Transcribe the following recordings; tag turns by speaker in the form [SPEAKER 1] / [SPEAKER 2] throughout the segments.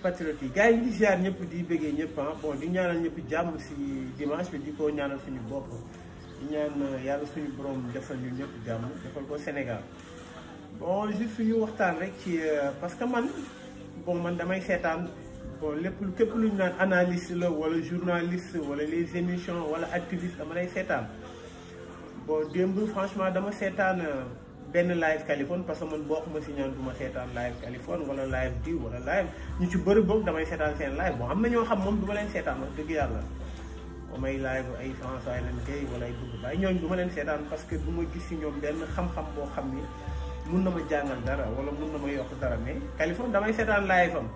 [SPEAKER 1] patriotes yi gars yi ngi ziar ñëpp di bëggee ñëpp bon di ñaanal ñëpp jàmm si dimanche bi di ko ñaanal suñu bopp di ñaan yàlla suñu borom defal ñu ñëpp jàmm defal ko Sénégal bon juste suñu waxtaan rek ci parce que man damay seetaan bon képp lu ñu naan analyste la wala journaliste wala les émissions wala activiste dama lay seetaan bon démb franchement dama seetaan benn live Kaliphone parce que man bokkuma si ñaan du ma seetaan live Kaliphone wala live diw wala live ñu ci bëri boog damay seetaan seen live bon am na ñoo xam moom du ma leen seetaan wax dëgg yàlla comme ay live ay François Hélène Guèye wala ay Doudou Baye ñooñu du ma leen seetaan parce que du ma gis si ñoom benn xam-xam boo xam ni mun na ma jàngal dara wala mun na ma yokk dara mais Kaliphone damay seetaan live am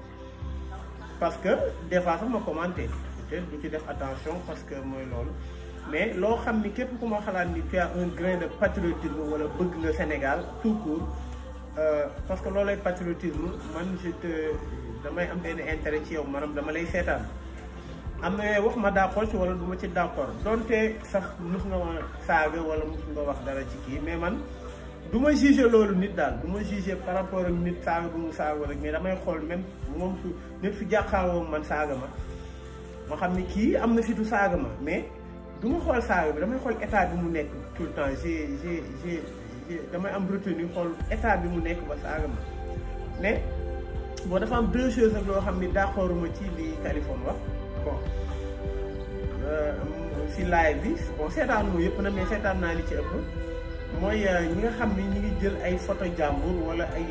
[SPEAKER 1] parce que des fois sax ma commenté peut-être du ci def attention parce que mooy loolu mais loo xam ni képp ku ma xalaat ni tu as un grain de patriotisme wala bëgg nga Sénégal tout court parce que loolay patriotisme man damay am benn intérêt ci yow maanaam dama lay seetaan am na wax ma d'accord ci wala du ma ci d'accord donte sax mus nga ma saaga wala mus nga wax dara ci kii mais man du ma juger loolu nit daal du ma juger par rapport ak nit saaga bu mu saaga rek mais damay xool même moom su nit fi jàkkaarloo man saaga ma xam ni kii am na fitu saaga ma mais du ma xool saaga bi damay xool état bi mu nekk tout le temps damay am retenu xool état bi mu nekk ba saaga ma mais bon dafa am deux choses ak loo xam ni d'accorduma ci li Kaliphone wax bon si live bi bon seetaanu ma yëpp na mais seetaan naa li ci ëpp mooy ñi nga xam ni ñi ngi jël ay photo jàmbur wala ay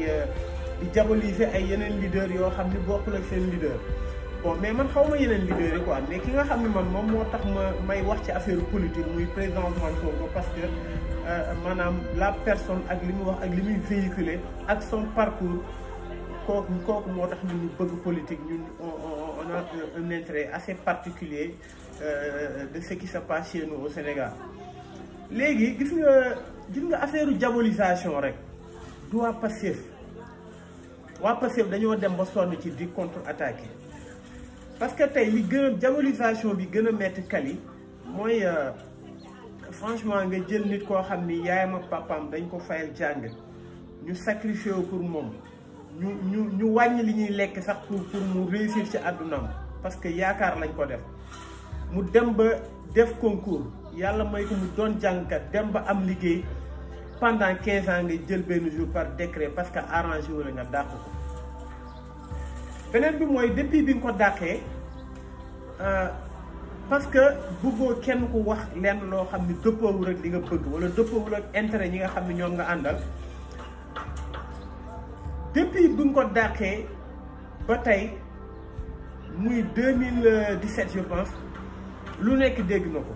[SPEAKER 1] di diaboliser ay yeneen leader yoo xam ni bokkul ak seen leader bon mais man xaw ma yeneen leader yi quoi mais ki nga xam ne man moom moo tax may wax ci affaire politique muy président Ousmane Sonko parce que maanaam la personne ak li mu wax ak li muy véhiculer ak son parcours kooku moo tax ñun ñu bëgg politique ñun on a un intérêt assez particulier de ce qui se passe chez nous au Sénégal léegi gis nga affaire diabolisation rek du waa Pastef dañoo dem ba sonn ci di contre-attaquer parce que tey li gën a diabolisation bi gën a metti Kali mooy franchement nga jël nit koo xam ni yaayam ak papaam dañ ko fayal jàng ñu sacrifié wu pour moom ñu wàññi li ñuy lekk sax pour mu réussir ci àddunaam parce que yaakaar lañ ko def mu dem ba def concours yàlla may ko mu doon jàngkat dem ba am liggéey pendant 15 ans nga jël benn jour par décret parce que arrangé wu la nga dàq ko beneen bi mooy depuis bi nga ko dàqee parce que bëggoo kenn ku wax lenn loo xam ni dëppoowul ak li nga bëgg wala dëppoowul ak intérêt ñi nga xam ne ñoom nga àndal depuis bi nga ko dàqee ba tey muy 2017 je pense lu nekk dégg na ko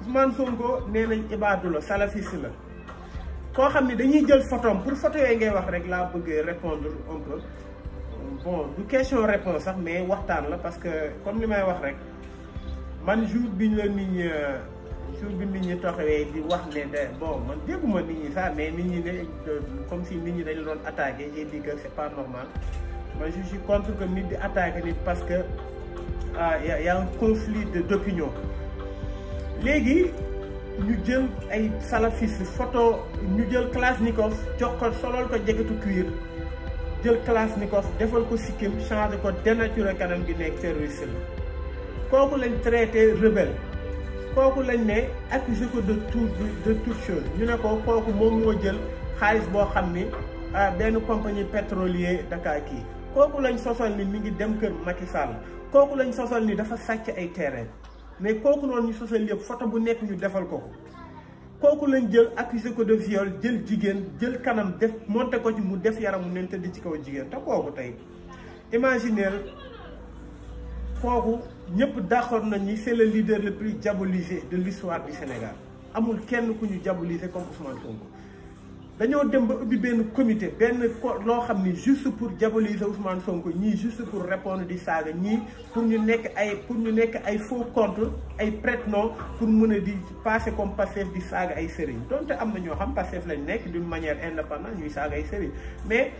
[SPEAKER 1] Ousmane Sonko nee nañ ibaadu la salafiste la koo xam ne dañuy jël photom pour photo yooyu ngay wax rek laa bëgg répondre un peu bon du question réponse sax mais waxtaan la parce que comme li may wax rek man jour bi ñu la nit ñi taxawee di wax ne de bon man dégguma nit ñi sax mais nit ñi ne comme si nit ñi dañu doon attaqué j'ai dit que c'est pas normal man je suis contre que nit di attaqué nit parce que y a un conflit d'opinion léegi ñu jël ay salafiste photo ñu jël Kalachnikov jox ko solol ko jegetu cuir jël Kalachnikov defal ko sikkim changé ko dénaturé kanam gi nekk terroriste la kooku lañ traité rebelle kooku lañ ne accusé ko de toute chose ñu ne ko kooku moom moo jël xaalis boo xam ni benn compagnie pétrolier Dakar kii kooku lañ sosal ni mi ngi dem kër Macky Sall kooku lañ sosal ni dafa sàcc ay terrain mais kooku noonu ñu sosal yëpp photo bu nekk ñu defal ko kooku lañ jël accusé ko de viol jël jigéen jël kanam def monté ko ci mu def yaram mu neen tëdd ci kaw jigéen te kooku tey imaginaire kooku ñëpp d'accord nañ ni c'est le leader le plus diabolisé de l'histoire du Sénégal amul kenn ku ñu diabolisé comme Ousmane Sonko dañoo dem ba ubbi benn comité loo xam ni juste pour diaboliser Ousmane Sonko ñii juste pour répondre di saaga ñii pour ñu nekk ay faux compte ay prête-nom pour mën a di passer comme Pastef di saaga ay sëriñ donte am na ñoo xam Pastef lañ nekk d'une manière indépendante ñuy saaga ay sëriñ mais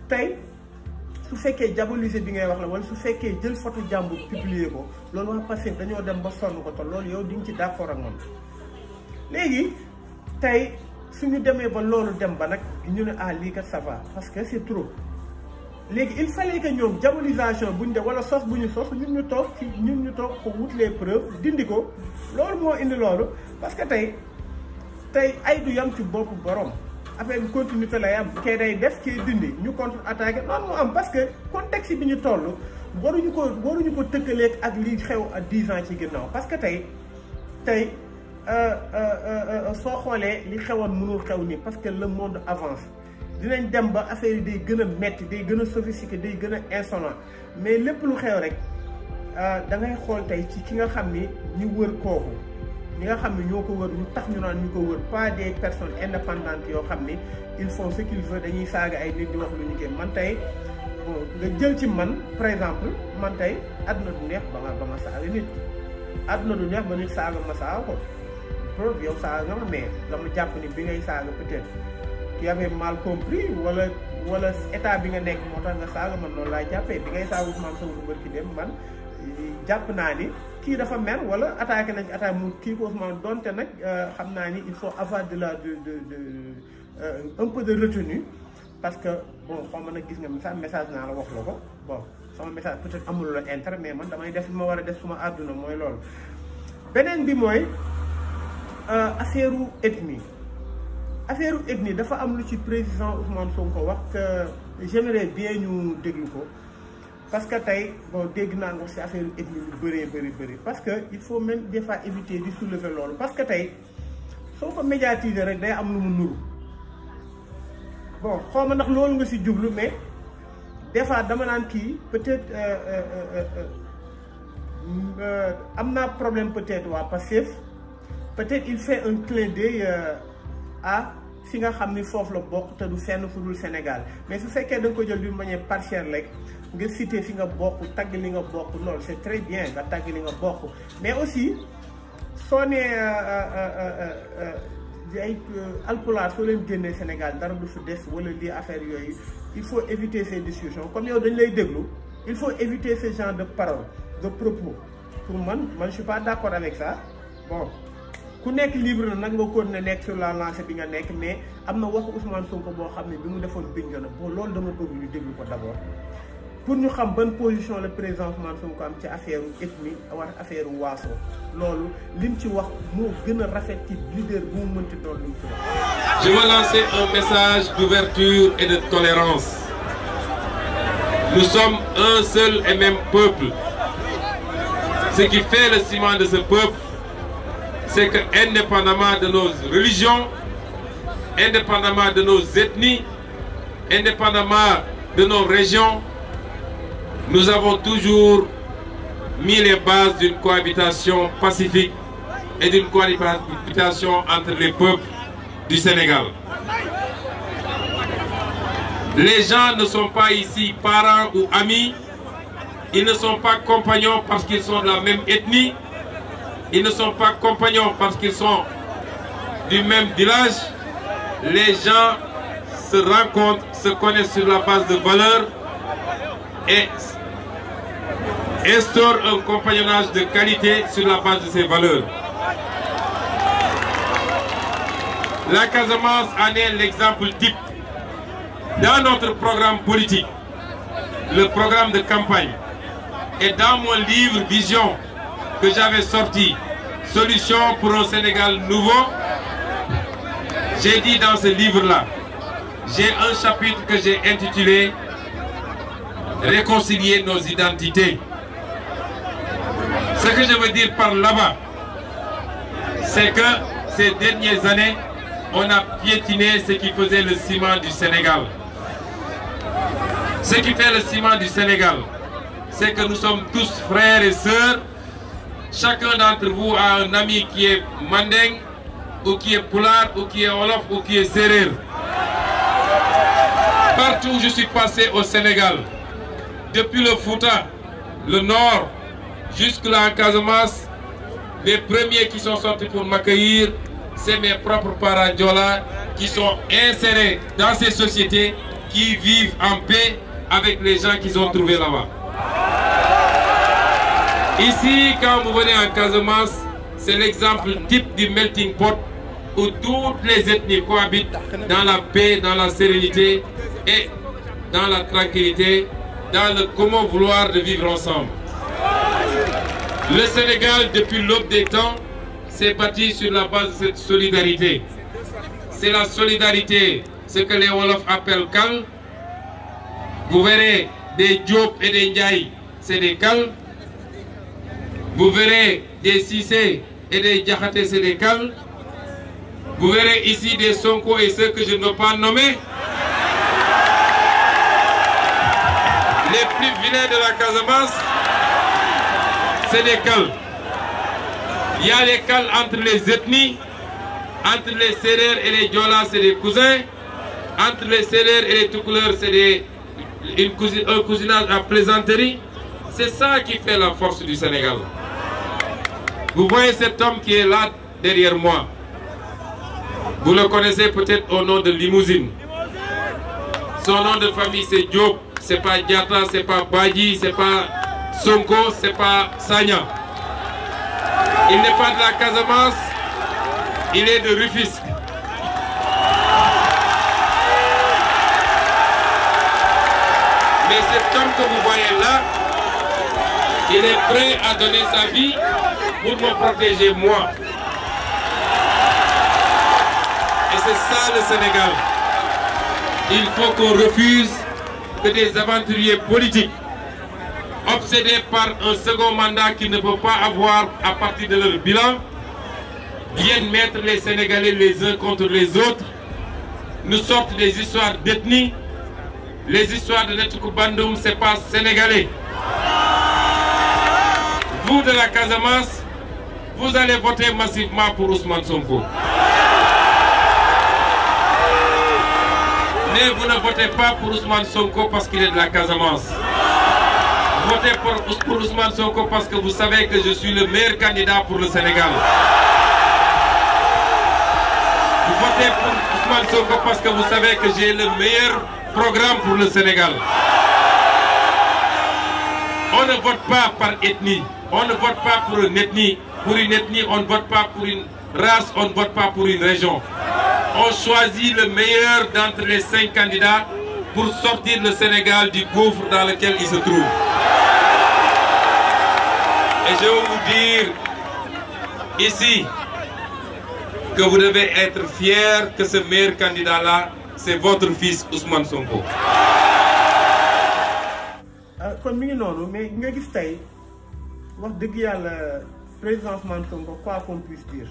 [SPEAKER 1] tey su fekkee diaboliser bi ngay wax la wala su fekkee jël photo jàmbur publier ko loolu waa Pastef dañoo dem ba sonn ko te loolu yow di nga ci d'accord ak moom léegi tey suñu demee ba loolu dem ba nag ñu ne lii kat ça va parce que c'est trop léegi il fallait que ñoom diabolisation buñ def wala sos bu ñu sos ñun ñu toog ko wut les preuves dindi ko loolu moo indi loolu parce que tey ay du yam ci boppu borom affaire bi continuité lay am kay day def kay dindi ñu contre attaqué noonu moo am parce que contexte bi ñu toll waruñu ko tëkkaleeg ak li xew ak 10 ans ci ginnaaw parce que tey soo xoolee li xewoon mënul xew nii parce que le monde avance dinañ dem ba affaire yi day gën a metti day gën a sophistiqué day gën a insolent mais lépp lu xew rek da ngay xool tey ci ki nga xam ni ñu wër kooku ñi nga xam ne ñoo ko wër ñu tax ñu naan ñu ko wër pas des personnes indépendantes yoo xam ni ils font ce qu'ils veulent dañuy saaga ay nit di wax lu ñu gën man tey bon nga jël ci man par exemple man tey àdduna du neex ba ma saaga nit àdduna du neex ba nit saaga ma saaga ko preuve yow saaga nga ma mais dama jàpp ni bi ngay saaga peut-être tu avais mal compris wala état bi nga nekk moo tax nga saaga man noonu laay jàppee bi ngay saaga Ousmane Sonko bër ki dem man jàpp naa ni kii dafa mer wala attaqué nañ attaque mu kii ko Ousmane donte nag xam naa ni il faut avoir un peu de retenue parce que bon xaw ma nag gis nga sax message naa la wax la ko bon sama message peut-être amul la intérêt mais man damay def li ma war a def suma àdduna mooy loolu beneen bi mooy affaire ethnie dafa am lu ci président Ousmane Sonko wax que j'aimerais bien ñu déglu ko parce que tey bon dégg naa nga ci affaire ethnie lu bëri parce que il faut même des fois éviter di soulever loolu parce que tey soo ko médiatiser rek day am lu mu nuru bon xaw ma ndax loolu nga ci jublu mais des fois dama naan kii peut-être am naa problème peut-être waa Pastef peut-être il fait un clin d'œil à fi nga xam ni foofu la bokk te du fenn fu dul Sénégal mais su fekkee da nga ko jël d'une manière partielle rek nga cité fi nga bokk tagg li nga bokk loolu c'est très bien nga tagg li nga bokk mais aussi soo nee ay alpulaar soo leen génnee Sénégal dara du fi des wala lii affaire yooyu il faut éviter ces discussions comme yow dañ lay déglu il faut éviter ce genre de paroles de propos pour man je suis pas d'accord avec ça bon ku nekk libre na nag nga continuer nekk sur la lancée bi nga nekk mais am na waxu Ousmane Sonko boo xam ne bi mu defoon Bignona bon loolu dama bëgg ñu déglu ko d'abord pour ñu xam ban position le président Ousmane Sonko am ci affaire ethnie war affaire waaso loolu lim ci wax moo gën a rafet ci leader bu mu mënti doon lim ci wax.
[SPEAKER 2] Je veux lancer un message d'ouverture et de tolérance. Nous sommes un seul et même peuple. Ce qui fait le ciment de ce peuple, c'est que indépendamment de nos religions, indépendamment de nos ethnies, indépendamment de nos régions, nous avons toujours mis les bases d'une cohabitation pacifique et d'une cohabitation entre les peuples du Sénégal. Les gens ne sont pas ici parents ou amis, ils ne sont pas compagnons parce qu'ils sont de la même ethnie, ils ne sont pas compagnons parce qu'ils sont du même village. Les gens se rencontrent, se connaissent sur la base de valeurs et instaurent un compagnonnage de qualité sur la base de ces valeurs. La Casamance en est l'exemple type. Dans notre programme politique, le programme de campagne, et dans mon livre Vision que j'avais sorti, Solution pour un Sénégal nouveau, j'ai dit dans ce livre-là, j'ai un chapitre que j'ai intitulé Réconcilier nos identités. Ce que je veux dire par là-bas, c'est que ces dernières années, on a piétiné ce qui faisait le ciment du Sénégal. Ce qui fait le ciment du Sénégal, c'est que nous sommes tous frères et sœurs. Chacun d'entre vous a un ami qui est Mandeng, ou qui est Poulard, ou qui est Wolof, ou qui est Serer. Partout où je suis passé au Sénégal, depuis le Fouta, le Nord, jusque-là en Casamance, les premiers qui sont sortis pour m'accueillir, c'est mes propres parents Diola qui sont insérés dans ces sociétés, qui vivent en paix avec les gens qu'ils ont trouvés là-bas. Ici, quand vous venez en Casamance, c'est l'exemple type du melting pot où toutes les ethnies cohabitent dans la paix, dans la sérénité et dans la tranquillité, dans le commun vouloir de vivre ensemble. Le Sénégal, depuis l'aube des temps, s'est bâti sur la base de cette solidarité. C'est la solidarité, ce que les Wolofs appellent kal. Vous verrez des Diop et des Ndiaye, c'est des kal. Vous verrez des Cissé et des Diakhaté, c'est des kal. Vous verrez ici des Sonko et ceux que je ne veux pas nommer. Les plus vilains de la Casamance, c'est des kal. Il y a les kal entre les ethnies, entre les Sérères et les Diola, c'est des cousins. Entre les Sérères et les Toucouleurs, c'est un cousinage à plaisanterie. C'est ça qui fait la force du Sénégal. Vous voyez cet homme qui est là derrière moi. Vous le connaissez peut-être au nom de Limousine. Son nom de famille c'est Diop. C'est pas Diatta, c'est pas Badji, c'est pas Sonko, c'est pas Sagna. Il n'est pas de la Casamance, il est de Rufisque. Mais cet homme que vous voyez là, il est prêt à donner sa vie pour me protéger moi. Et c'est ça le Sénégal. Il faut qu'on refuse que des aventuriers politiques, obsédés par un second mandat qu'ils ne peuvent pas avoir à partir de leur bilan, viennent mettre les Sénégalais les uns contre les autres, nous sortent des histoires d'ethnie. Les histoires de Netoukou Bandoum, ce n'est pas sénégalais. Vous de la Casamance, vous allez voter massivement pour Ousmane Sonko. Mais vous ne votez pas pour Ousmane Sonko parce qu'il est de la Casamance. Votez pour Ousmane Sonko parce que vous savez que je suis le meilleur candidat pour le Sénégal. Vous votez pour Ousmane Sonko parce que vous savez que j'ai le meilleur programme pour le Sénégal. On ne vote pas par ethnie. On ne vote pas pour une ethnie. Pour une ethnie, on ne vote pas pour une race, on ne vote pas pour une région. On choisit le meilleur d'entre les 5 candidats pour sortir le Sénégal du gouffre dans lequel il se trouve. Et je veux vous dire ici que vous devez être fiers que ce meilleur candidat-là, c'est votre fils Ousmane Sonko.
[SPEAKER 1] kon mi ngi noonu mais nga gis tey wax dëgg yàlla président Ousmane Sonko quoi qu'on puisse dire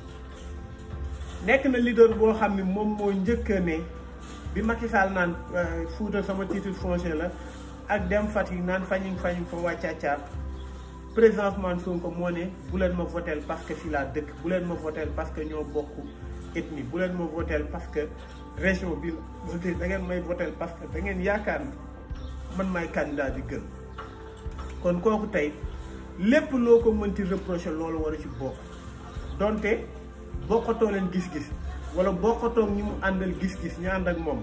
[SPEAKER 1] nekk na leader boo xam ne moom moo njëkk ne bi Macky Sall naan Fouta sama titre foncier la ak dem Fatick naan fañing fa waa Caacaar président Ousmane Sonko moo ne bu leen ma votel parce que fii laa dëkk bu leen ma votel parce que ñoo bokk ethnie bu leen ma votel parce que région bi la da ngeen may votel parce que da ngeen yaakaar ni man maay candidat di gën kon kooku tey lépp loo ko mënti reprocher loolu war a ci bokk donte bokkatoo leen gis-gis wala bokkatoo ñi mu àndal gis-gis ñu ànd ak moom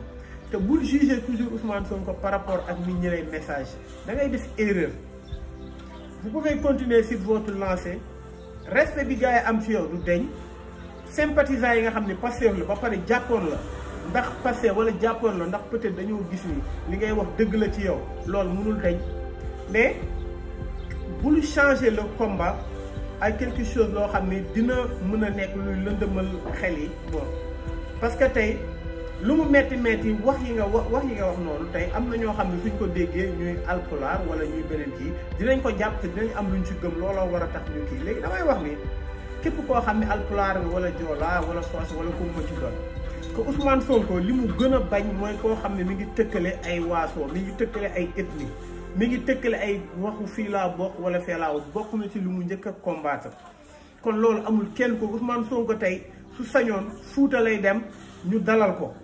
[SPEAKER 1] te bul juger toujours Ousmane Sonko par rapport ak nit ñi lay message da ngay def erreur. Vous pouvez continuer sur votre lancée respect bi gars yi am ci yow du deñ sympathisants yi nga xam ne Pastef la ba pare jàppoon la ndax Pastef wala jàppoon la ndax peut-être dañoo gis ni li ngay wax dëgg la ci yow loolu mënul deñ mais bul changer le combat ak quelque chose loo xam ne dina mën a nekk luy lëndëmal xel yi bon parce que tey lu mu metti wax yi nga wax noonu tey am na ñoo xam ne suñ ko déggee ñuy alpulaar wala ñuy beneen kii dinañ ko jàpp te dinañ am luñ ci gëm looloo war a tax ñu kii léegi damay wax ni képp koo xam ne alpulaar nga wala joola wala soos wala ku mu ci doon que Ousmane Sonko li mu gën a bañ mooy koo xam ne mi ngi tëkkale ay waaso mi ngi tëkkale ay ethnie mi ngi tëkkale ay waxu fii laa bokk wala fee laa bokk na ci lu mu njëkk a combattre kon loolu amul kenn ko Ousmane Sonko tey su sañoon Fuuta lay dem ñu dalal ko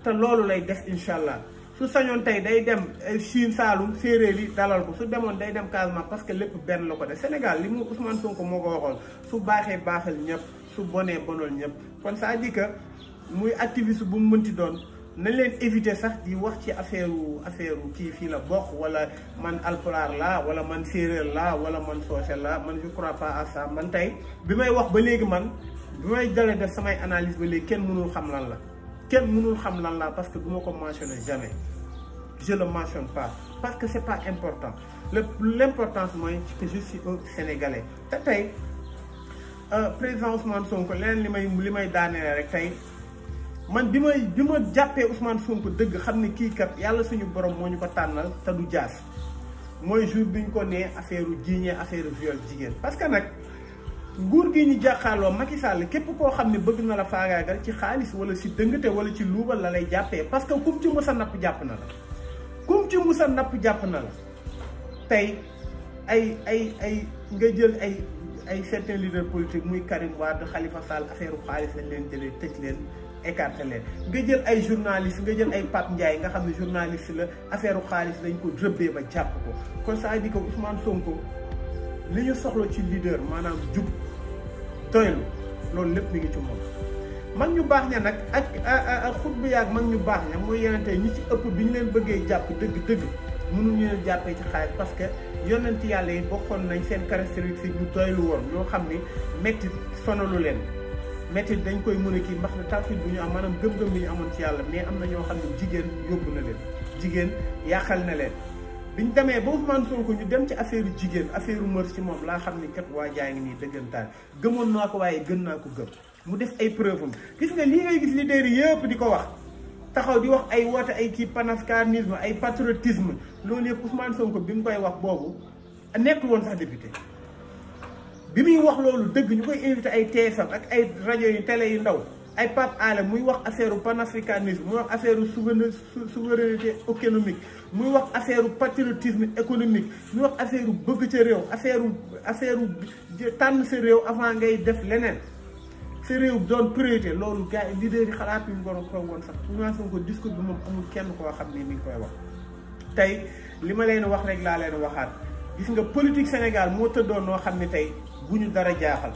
[SPEAKER 1] te loolu lay def incha allah su sañoon tey day dem Chine Saalum séeréer yi dalal ko su demoon day dem Casamance parce que lépp benn la ko def Sénégal li mu Ousmane Sonko moo ko waxoon su baaxee baaxal ñëpp su bonee bonal ñëpp kon ça dit que muy activiste bu mu mënti doon nañ leen éviter sax di wax ci affaire kii fii la bokk wala man alpulaar la wala man séeréer la wala man soose la man je crois pas à ça man tey bi may wax ba léegi man bi may dalee def samay analyse ba léegi kenn mënul xam lan la. kenn mënul xam lan la parce que du ma ko mentionné je le mentionne pas parce que c'est pas important l'importance mooy que je suis un Sénégalais te tey président Ousmane Sonko leneen li may daaneel rek tey man bi ma jàppee Ousmane Sonko dëgg xam ne kii kat yàlla suñu borom moo ñu ko tànnal te du jaas mooy jour bi ñu ko nee affaire jiiñee affaire viol jigéen parce que nag nguur gi ñu jàkkaarloo Macky Sall képp koo xam ne bëgg na la faagaagal ci xaalis wala ci dëngate wala ci luubal la lay jàppee parce que kum ci mës a napp jàpp na la kum ci mës a napp jàpp na la tey ay nga jël ay certains leaders politiques muy Karim Wade Khalifa Sall affaire xaalis lañ leen jëlee tëj leen écarté leen nga jël ay journalistes nga jël ay Pape Ndiaye nga xam ne journaliste la affaire xaalis lañ ko rëbbee ba jàpp ko kon ça dit que Ousmane Sonko li ñu soxla ci leader maanaam jub doylu loolu lépp mi ngi ci moom mag ñu baax ña nag ak xut bu yàgg mag ñu baax ña mooy yenente ñi ci ëpp bi ñu leen bëggee jàpp dëgg mënuñu leen jàppee ci xaalis parce que yonent yàlla yi bokkoon nañ seen caractéristique ñu doylu woon ñoo xam ni métti sonalu leen métti dañ koy mën a kii ndax ne tawfiid bu ñu am maanaam gëm-gëm bi ñu amoon ci yàlla mais am na ñoo xam ne jigéen yóbbu na leen jigéen yàqal na leen biñ demee ba Ousmane Sonko ñu dem ci affaire jigéen affaire mœurs ci moom laa xam ni kat waa jaa ngi nii dëggantaan gëmoon naa ko waaye gën naa ko gëm mu def ay preuve am gis nga lii ngay gis leader yëpp di ko wax taxaw di wax ay woote ay kii panafricanisme ay patriotisme loolu yëpp Ousmane Sonko bi mu koy wax boobu nekkul woon sax député bi muy wax loolu dëgg ñu koy invité ay TFM ak ay rajo yu télé yu ndaw ay Pape Alé muy wax affaire panafricanisme muy wax affaire souveraineté économique muy wax affaire patriotisme économique muy wax affaire bëgg ca réew affaire tànn sa réew avant ngay def leneen sa réew doon priorité loolu gars yi leader yi xalaat yu ñu ko woon sax Ousmane Sonko discours bi moom amul kenn koo xam ne mi ngi koy wax tey li ma leen wax rek laa leen waxaat gis nga politique Sénégal moo tëddoon noo xam ne tey bu ñu dara jaaxal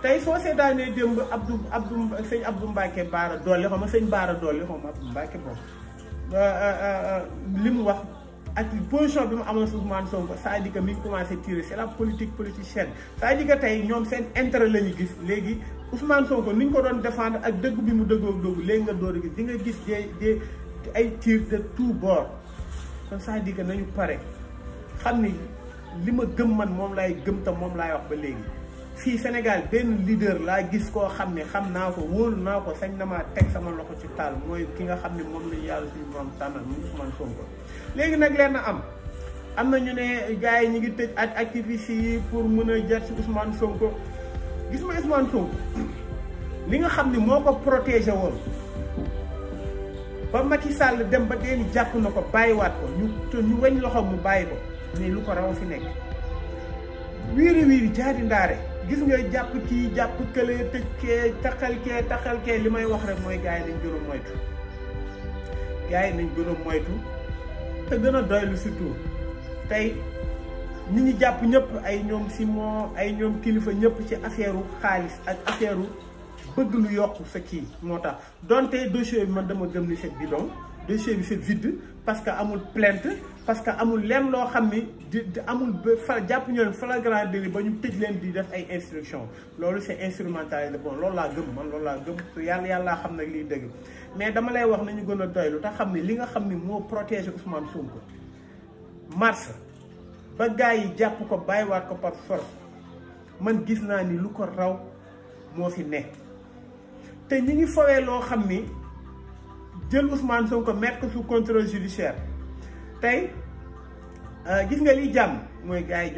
[SPEAKER 1] tey soo seetaanee démb sëñ Abdou Mbacke Baara Dolli xaw ma sëñ Baara Dolli xaw ma Abdou Mbacke boobu li mu wax ak position bi mu amoon si Ousmane Sonko c'est-à-dire que mi ngi commencé tirer c'est la politique politicienne c'est-à-dire que tey ñoom seen intérêt la ñu gis léegi Ousmane Sonko ni ñu ko doon défendre ak dëgg bi mu dëggoo doogu léegi nga door a gis di nga gis des ay tir de tout bord kon c'est-à-dire que nañu pare xam ni li ma gëm man moom laay gëm te moom laay wax ba léegi fii Sénégal benn leader laa gis koo xam ne xam naa ko wóolu naa ko sañ na maa teg sama loxo ci taal mooy ki nga xam ne moom lañu yàlla suñu borom tànnal mu Ousmane Sonko léegi nag leen am na ñu ne gars yi ñu ngi tëj ak activistes yi pour mën a jar ci Ousmane Sonko gis ma Ousmane Sonko li nga xam ne moo ko protégé woon ba Macky Sall dem ba dee ni jàpp na ko bàyyiwaat ko ñu weñ loxo mu bàyyi ko mais lu ko raw fi nekk wiiri jaari ndaare gis nga jàpp kii jàpp kële tëj kee taxal kee li may wax rek mooy gars yi nañ gën a moytu te gën a doylu surtout tey ñi ñu jàpp ñëpp ay ñoom Simon ay ñoom kilifa ñëpp ci affaire xaalis ak affaire bëgg lu yokk sa kii moo tax donte dossier bi man dama gëm ni c'est bidon dossier bi c'est vide parce que amul plainte parce que amul lenn loo xam ni di amul jàpp ñoon flagrant délit ba ñu tëj leen di def ay instruction loolu c'est instrumentalisé bon loolu laa gëm man loolu laa gëm yàlla xam nag liy dëgg mais dama lay wax nañu gën a doylu te xam ne li nga xam ni moo protégé Ousmane Sonko mars ba gars yi jàpp ko bàyyiwaat ko par force man gis naa ni lu ko raw moo fi ne te ñi ngi fawee loo xam ni jël Ousmane Sonko mettre ko sous contrôle judiciaire tey gis nga liy jàmm mooy gars yi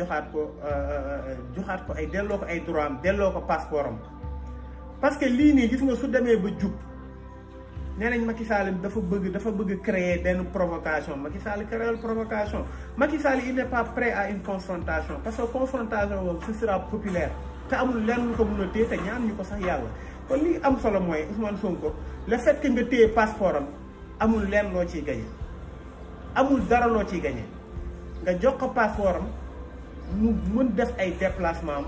[SPEAKER 1] joxaat ko ay delloo ko ay droit am delloo ko passeport am parce que lii nii gis nga su demee ba jub nee nañ Macky Sall dafa bëgg créer benn provocation Macky Sall créer provocation Macky Sall il n'est pas prêt à une confrontation parce que confrontation boobu ce sera populaire te amul lenn ko mun a téye te ñaan ñu ko sax yàlla kon li am solo mooy Ousmane Sonko le fait que nga téye passeport am amul lenn loo ciy gagné amul dara loo ciy gagné nga jox ko passeport am mu mën def ay déplacement am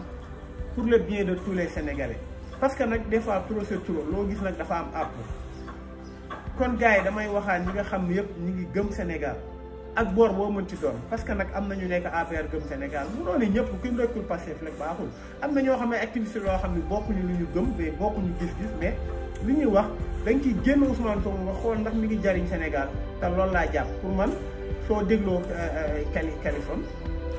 [SPEAKER 1] pour le bien de tous les Sénégalais parce que nag des fois trop c'est trop loo gis nag dafa am àpp kon gars yi damay waxaan ñi nga xam ne yëpp ñi ngi gëm Sénégal ak boor boo mën ci doon parce que nag am na ñu nekk APR gëm Sénégal mu doon ñëpp ku nekkul Pastef rek baaxul am na ñoo xam ne activité loo xam ne bokkuñu lu ñu gëm mais bokkuñu gis-gis mais li ñuy wax dañ ciy génn Ousmane Sonko nga xool ndax mi ngi jariñ Sénégal te loolu laa jàpp pour man soo dégloo Kaliphone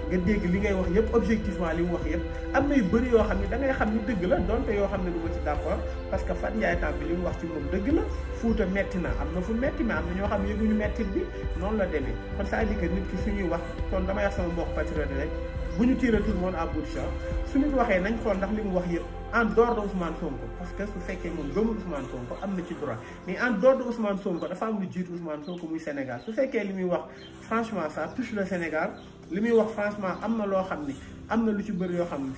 [SPEAKER 1] nga dégg li ngay wax yëpp objectivement li mu wax yëpp am na yu bëri yoo xam ne da ngay xam ni dëgg la donte yoo xam ne du ma ci d'accord parce que Fat Ndiaye Tampi li mu wax ci moom dëgg la Fuuta metti na am na fu metti mais am na ñoo xam ne yëguñu mettit bi noonu la demee kon c'est-à-dire que nit ki suñuy wax kon dama wax sama mbokk patriote rek bu ñu tirer tout le monde à bout de champ su nit waxee nañ xool ndax li mu wax yëpp en dehors de Ousmane Sonko parce que su fekkee moom gëmul Ousmane Sonko am na ci droit mais en dehors de Ousmane Sonko dafa am lu jiitu Ousmane Sonko muy Sénégal su fekkee li muy wax franchement ça touche le Sénégal li muy wax franchement am na loo xam ni am na lu ci bëri yoo xam ni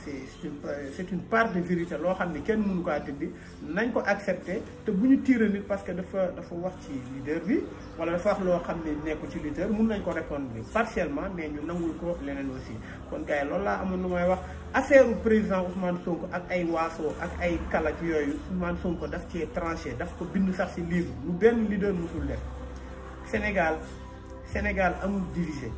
[SPEAKER 1] c'est une part de vérité loo xam ni kenn mënu ko dindi nañ ko accepter te bu ñu tirer nit parce que dafa wax ci leader bi wala dafa wax loo xam ne nekku ci leader mun nañ ko répondre partiellement mais ñu nangul ko leneen aussi kon gars yi loolu laa amoon lu may wax affaire président Ousmane Sonko ak ay waaso ak ay kalak yooyu Ousmane Sonko daf cee tranché daf ko bind sax ci livre lu benn leader musul def Sénégal amul divisé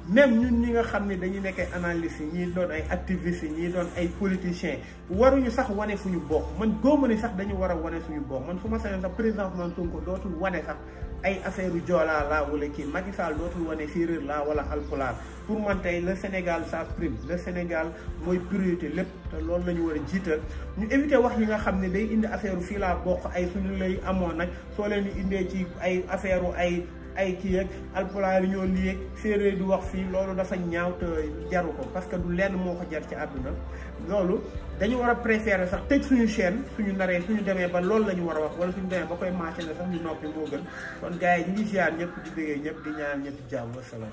[SPEAKER 1] même ñun ñi nga xam ne dañu nekk ay analystes yi ñii doon ay activistes yi ñii doon ay politiciens waruñu sax wane fu ñu bokk man góoma ni sax dañu war a wane suñu bokk man su ma sañoon sax président Ousmane Sonko dootul wane sax ay affaire yu joolaa laa wala kii Macky Sall dootul wane séeréer laa wala alpulaar pour man tey le Sénégal ça prime le Sénégal mooy priorité lépp te loolu la ñu war a jiital ñu éviter wax yi nga xam ne day indi affaire fii laa bokk ay suñu lay amoon nag soo leen di indee ci ay affaire ay kii ak alpulaar yi ñoo lii ak séeréer di wax fii loolu dafa ñaaw te jaru ko parce que du lenn moo ko jar ci àdduna loolu dañu war a préférer sax tëj suñu chaîne suñu naree suñu demee ba loolu la ñu war a wax wala suñu demee ba koy marché ne sax ñu noppi moo gën kon gars yi ñu ngi ziar ñëpp di bëggee ñëpp di ñaan ñëpp jàmm wasalaam